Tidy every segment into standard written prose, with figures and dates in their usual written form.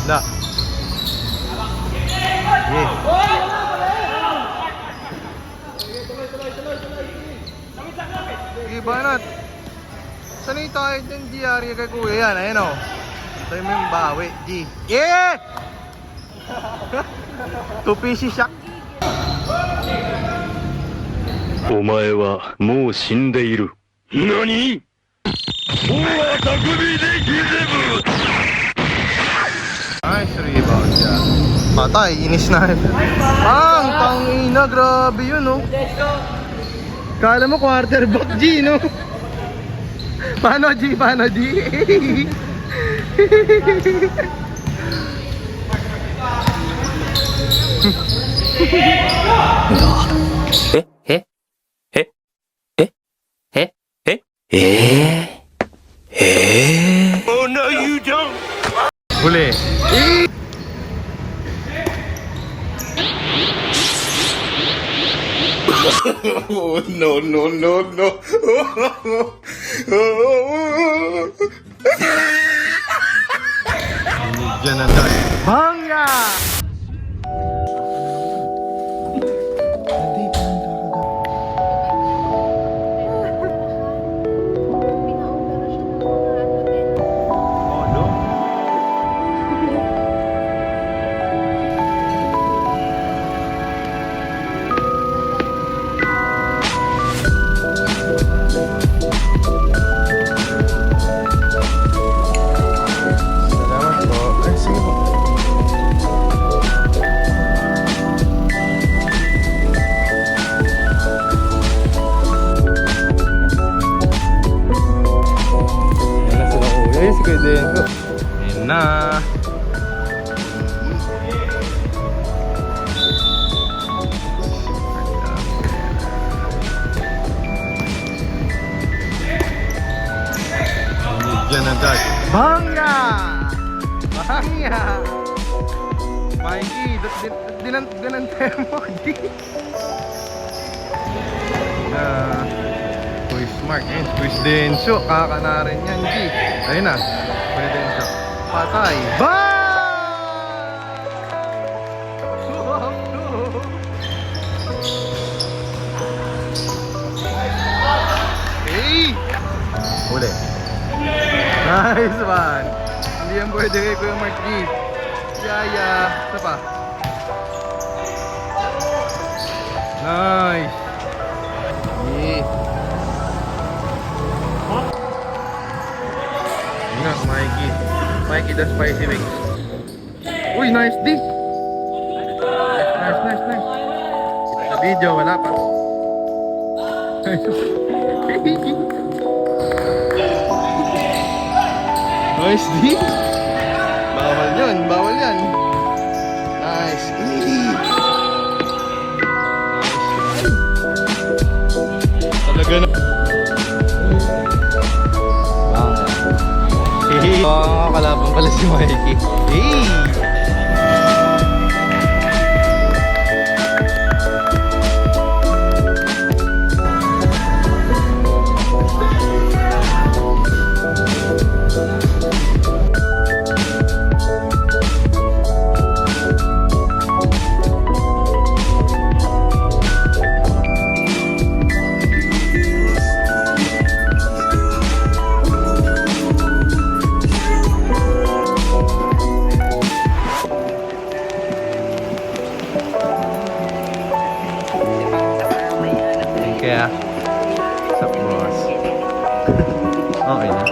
Da. Yeah. Ibanat. Sanay tayo din GR kay kuya yan. Ayun o. Tayo mo yung bawi. G. Yeah! 2 PC shock. お前はもう死んでいる。何？おは匠でギゼブ。 Nice rebound yan. Patay, inis na ito. Tangina, grabe yun, no? Kala mo quarterback, G, no? Paano, G? Paano, G? Oh no, you don't. Huli. Oh no no no no. Diyan na tayo. Bangya! Na. Diyan na tayo. Bangya! Bangya! Mikey, dinantay mo. Quiz mark. Quiz Denso. Kaka na rin yan, G. Ayun na. Quiz Denso. Patay. Bang! Hey! Uli. Nice one. Hindi yan pwede kay Kuya Mark G. Yaya. Isa pa. Nice. Yeah. Nga, Mikey. Mikey the spicy mix. Uy, nice D. Nice. Sa video, wala pa. Nice D. Bawal yan. Nice. Talaga na. Kalaban pala si Mikey. Hey! Kaya sa boss. Okay na.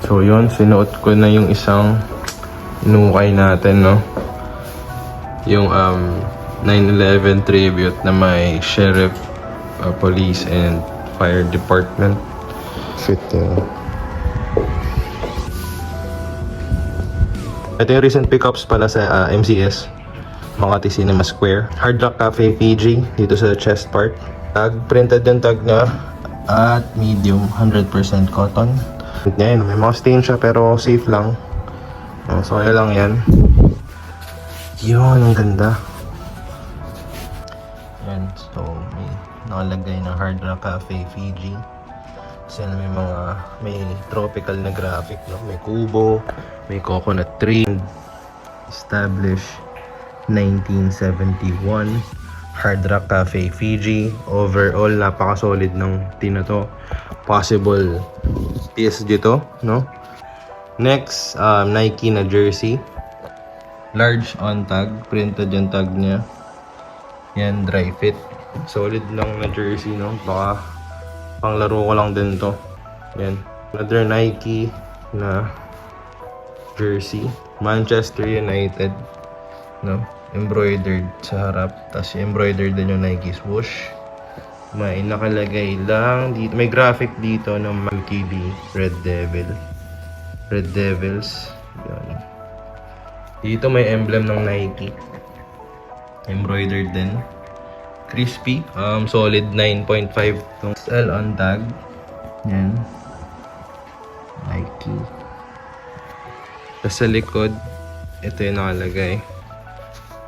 So yun, sinuot ko na yung isang nukay natin, no? Yung 9/11 tribute na may sheriff, police, and fire department. Fit Ito yung recent pickups pala sa MCS Makati Cinema Square. Hard Rock Cafe PG dito sa chest part. Tag, printed yung tag na at medium, 100% cotton. Ngayon, may mga stain siya pero safe lang. So kaya lang yan. Yun, ang ganda. Yan, so may nakalagay ng Hard Rock Cafe Fiji. Kasi may tropical na graphic, no? May kubo, may coconut tree. Established 1971. Hard Rock Cafe Fiji. Overall, napaka-solid ng team na to. Possible PSG to, no? Next, Nike na jersey. Large on tag. Printed yung tag niya. Yan, dry fit. Solid lang na jersey, no? Baka panglaro ko lang din to. Yan. Another Nike na jersey. Manchester United, no? Embroidered sa harap. Tapos embroidered din yung Nike swoosh. May nakalagay lang dito. May graphic dito ng MLKB Red Devils. Yan. Dito may emblem ng Nike. Embroidered din. Crispy. Solid 9.5 tong XL on tag. Yan. Nike. Tapos sa likod, ito yung nakalagay.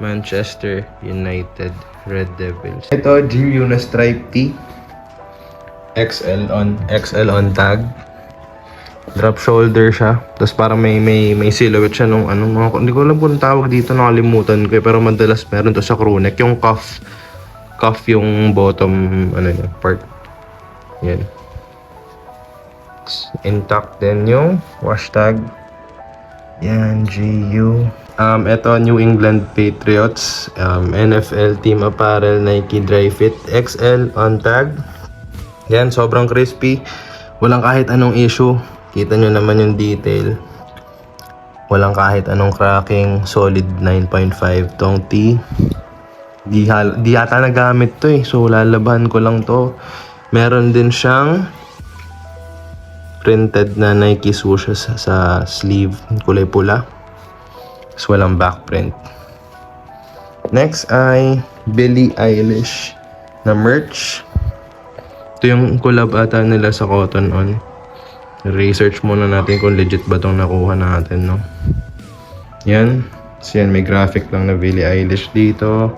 Manchester United Red Devils. Ito, GU na stripe tee. XL on tag. Drop shoulder siya. Tapos parang may silhouette siya nung hindi ko alam kung tawag dito, nakalimutan ko. Pero madalas meron to sa crew neck. Yung cuff yung bottom part. Yan. Intact din yung wash tag. Yan, GU. Ito, New England Patriots. NFL Team Apparel Nike Dry Fit XL on tag. Yan, sobrang crispy. Walang kahit anong issue. Kita nyo naman yung detail. Walang kahit anong cracking. Solid 9.5 tong T. Di yata nagamit to eh. So lalabahan ko lang to. Meron din siyang printed na Nike swoosh sa sleeve. Kulay pula. So walang back print. Next ay Billie Eilish na merch. Ito yung collab ata nila sa Cotton On. Research muna natin kung legit ba itong nakuha natin, no? Yan. So yan, may graphic lang na Billie Eilish dito.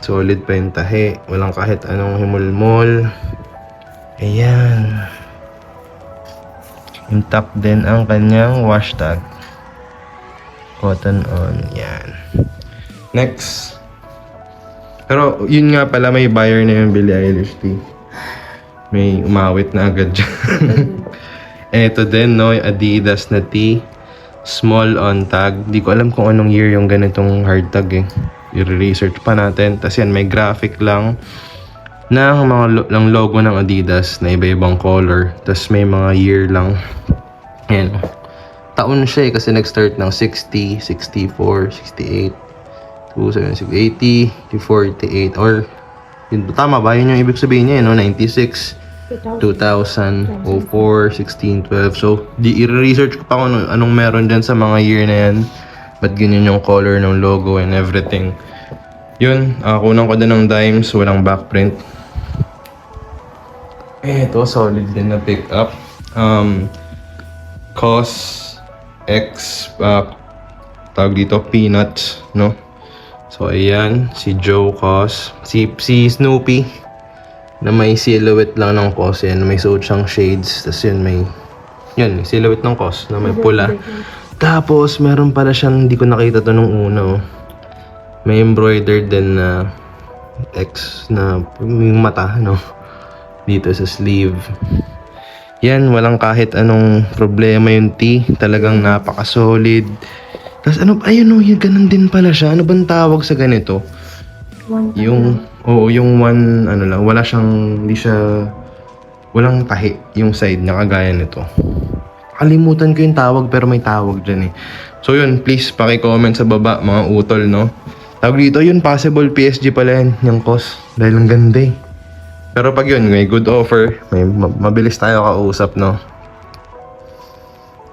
Solid pa yung tahi. Walang kahit anong himulmol. Ayan. Intact din ang kanyang wash tag. Cotton On. Yan. Next. Pero yun nga pala, may buyer na yung Billie Eilish tee. May umawit na agad dyan. Ito din, no? Yung Adidas na tee. Small on tag. Di ko alam kung anong year yung ganitong hard tag eh. I-research pa natin. Tapos yan, may graphic lang ng mga ng logo ng Adidas na iba-ibang color. Tapos may mga year lang. Yan. Taon siya eh, kasi nag-start ng 60, 64, 68, 276, 80, 48. Or, yun, tama ba? Yun yung ibig sabihin niya, no? 96, 2000, 04, 16, 12. So, i-research ko pa kung anong meron dyan sa mga year na yan. Ba't ganyan yung color ng logo and everything. Yun, kunan ko din ng dimes, walang backprint. Ito, solid din na pick up. Cos X, tawag dito, Peanuts, no? So, ayan, si Joe Cos. Si Snoopy, na may silhouette lang ng Cos. Yan, may suot siyang shades. Tapos yun, may silhouette ng Cos na may pula. Tapos, meron pala siyang, hindi ko nakita to nung una, oh. May embroidered din na X na yung mata, no? Dito sa sleeve. Yan, walang kahit anong problema yung tee. Talagang napaka-solid. Tapos ayun, oh, yung ganun din pala siya. Ano bang tawag sa ganito? Yung one, lang, wala siyang, walang tahi yung side na kagaya nito. Kalimutan ko yung tawag pero may tawag dyan eh. So yun, please paki-comment sa baba mga utol, no? Tawag dito yun, possible PSG pala yan, yung Cos. Dahil ang ganda eh. Pero pag yun, may good offer, may mabilis tayo kausap, no?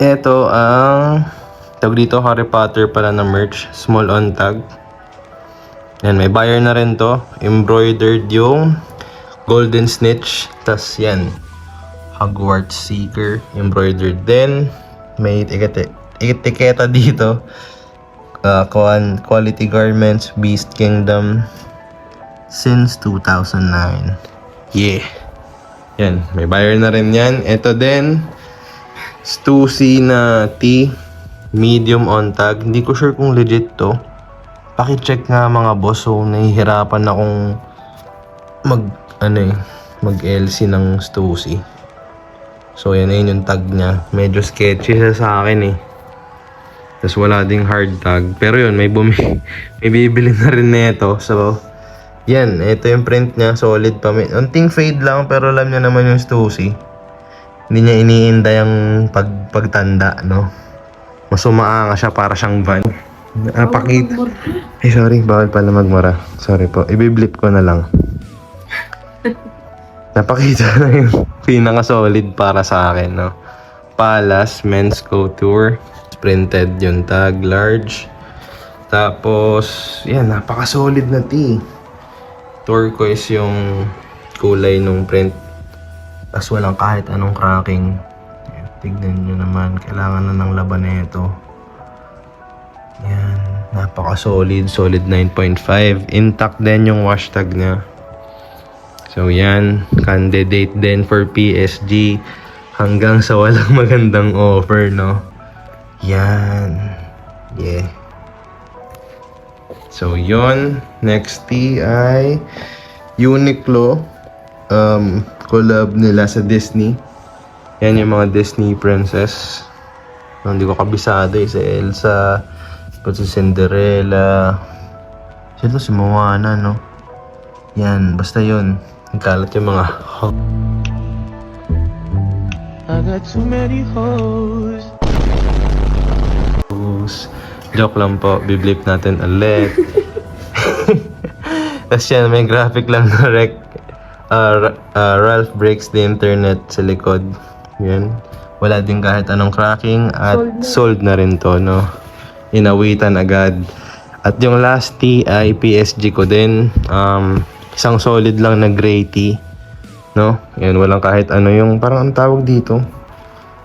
Ito ang tawag dito, Harry Potter pala na merch. Small on tag. Yan, may buyer na rin to. Embroidered yung golden snitch. Tas yan, Hogwarts Seeker, embroidered din. May etiketa dito. Quality Garments, Beast Kingdom since 2009. Yeah. Yan, may buyer na rin yan. Ito din, Stussy na T, medium on tag. Hindi ko sure kung legit to. Paki-check nga mga boss. So, nahihirapan akong mag-LC ng Stussy. So, yan yung tag niya. Medyo sketchy siya sa akin eh. Tapos wala ding hard tag. Pero yun, may bibili na rin nito. So, yan. Ito yung print niya. Solid pa. Unting fade lang. Pero alam niya naman yung Stussy. Hindi niya iniinda yung pagtanda, no? Mas umaanga siya para siyang van. Napakita. Ay, sorry. Bawal pala magmura. Sorry po. Ibiblip ko na lang. Napakita na yung pinaka-solid para sa akin, no? Palace Men's Couture. Printed yung tag, large. Tapos, yan, napaka-solid na tee. Turquoise yung kulay nung print. Tapos walang kahit anong cracking. Yan, tignan nyo naman, kailangan na ng laban na ito. Yan, napaka-solid. Solid 9.5. Intact din yung wash tag niya. So yan, candidate din for PSG hanggang sa walang magandang offer, no? Yan. Yeah. So yun, next tea ay Uniqlo. Collab nila sa Disney. Yan yung mga Disney princess. Hindi ko kabisado eh. Si Elsa, si Cinderella. Sila si Moana, no? Yan, basta yun. Nagkalat yung mga I got too many hoes. Joke lang po, biblip natin ulit. Tapos yan, may graphic lang na Ralph Breaks the Internet sa likod. Yan. Wala din kahit anong cracking at sold na rin to, no? Inawitan agad. At yung last tea ay PSG ko din. Isang solid lang na gray tea, no? Yan, walang kahit ano yung parang ang tawag dito.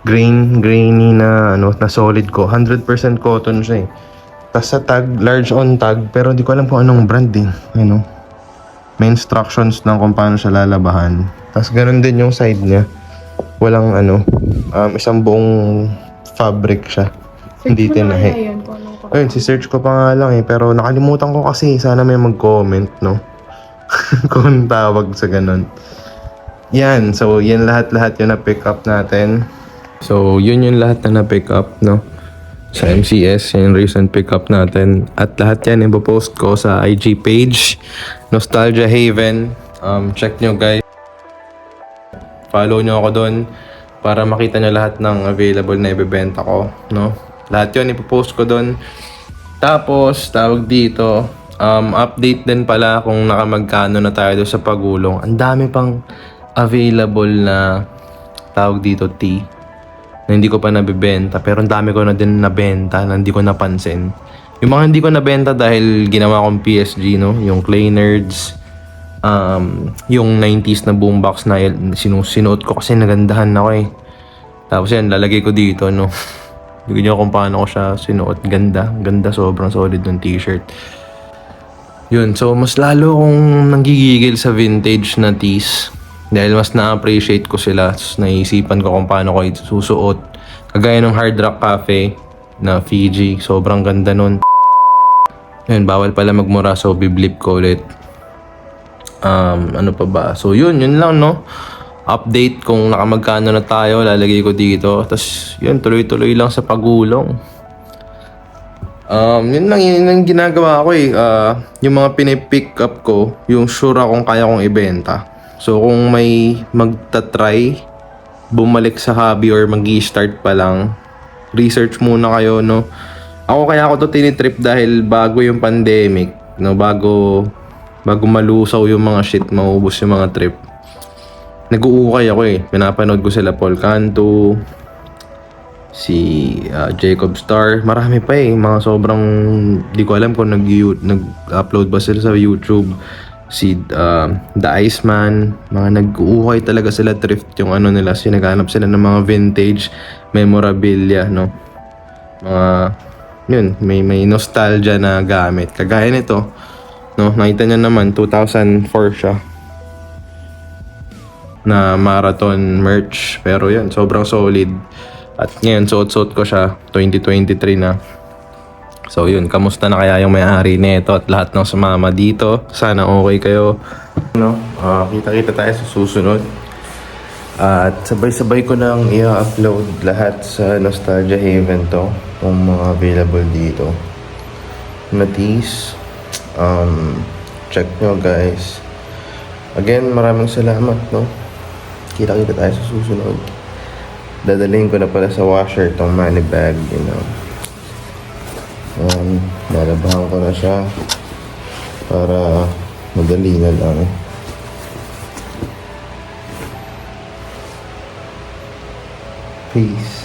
Grainy na na solid ko. 100% cotton siya eh. Tapos sa tag, large on tag, pero hindi ko alam kung anong brand eh. May instructions ng kung paano siya lalabahan. Tapos ganun din yung side niya. Walang isang buong fabric siya. Hindi tinahi. Ayun, si-search ko pa nga lang eh. Pero nakalimutan ko kasi. Sana may mag-comment, no? Kung tawag sa ganun. Yan. So, yan lahat-lahat yung na-pick up natin. So, yun yung lahat na na-pick up, no? Sa MCS, yan yung recent pick up natin. At lahat yan ipopost ko sa IG page. Nostalgia Haven. Check nyo guys. Follow nyo ako doon para makita nyo lahat ng available na ibebenta ko, no? Lahat yun ipopost ko doon. Tapos, tawag dito, update din pala kung nakamagkano na tayo doon sa pagulong. Ang dami pang available na tawag dito tea na hindi ko pa nabibenta, pero ang dami ko na din nabenta na hindi ko napansin. Yung mga hindi ko nabenta dahil ginawa kong PSG, no? Yung Clay Nerds, yung 90s na boombox na sinuot ko kasi nagandahan ako eh. Tapos yan, lalagay ko dito, no? Hindi nyo kung paano ko siya sinuot. Ganda, sobrang solid ng t-shirt. Yun, so mas lalo akong nanggigigil sa vintage na tees. Dahil mas na-appreciate ko sila. Naisipan ko kung paano ko susuot. Kagaya ng Hard Rock Cafe na Fiji. Sobrang ganda nun. Yun, bawal pala magmura. So, biblip ko ulit. Ano pa ba? So, yun lang, no? Update kung nakamagkano na tayo. Lalagay ko dito. Tapos, yun, tuloy-tuloy lang sa pagulong. Yun lang ginagawa ko eh. Yung mga pinipick up ko, yung sure akong kaya kong ibenta. So, kung may magta-try, bumalik sa hobby or mag-i-start pa lang, research muna kayo, no? Ako kaya ako to tinitrip dahil bago yung pandemic, no? Bago malusaw yung mga shit, maubos yung mga trip. Nag-uukay ako eh. Pinapanood ko sila Paul Cantu, si Jacob Star. Marami pa eh. Mga sobrang, di ko alam kung nag-upload ba sila sa YouTube. Si The Iceman. Mga nag-uukay talaga sila, thrift yung ano nila. Naghanap sila ng mga vintage memorabilia, no? Mga yun, may nostalgia na gamit. Kagaya nito, no, nakita niyo naman, 2004 siya na marathon merch. Pero yun, sobrang solid. At ngayon, suot-suot ko siya, 2023 na. So yun, kamusta na kaya yung may-ari nito at lahat ng sumama dito? Sana okay kayo. No? Kita-kita tayo sa susunod. At sabay-sabay ko nang i-upload lahat sa Nostalgia Haven to. Kung mga available dito. Notice. Check nyo guys. Again, maraming salamat, no? Kita-kita tayo sa susunod. Dadalhin ko na pala sa washer tong money bag, you know. Lalabahan ko na siya para madali na lang. Peace.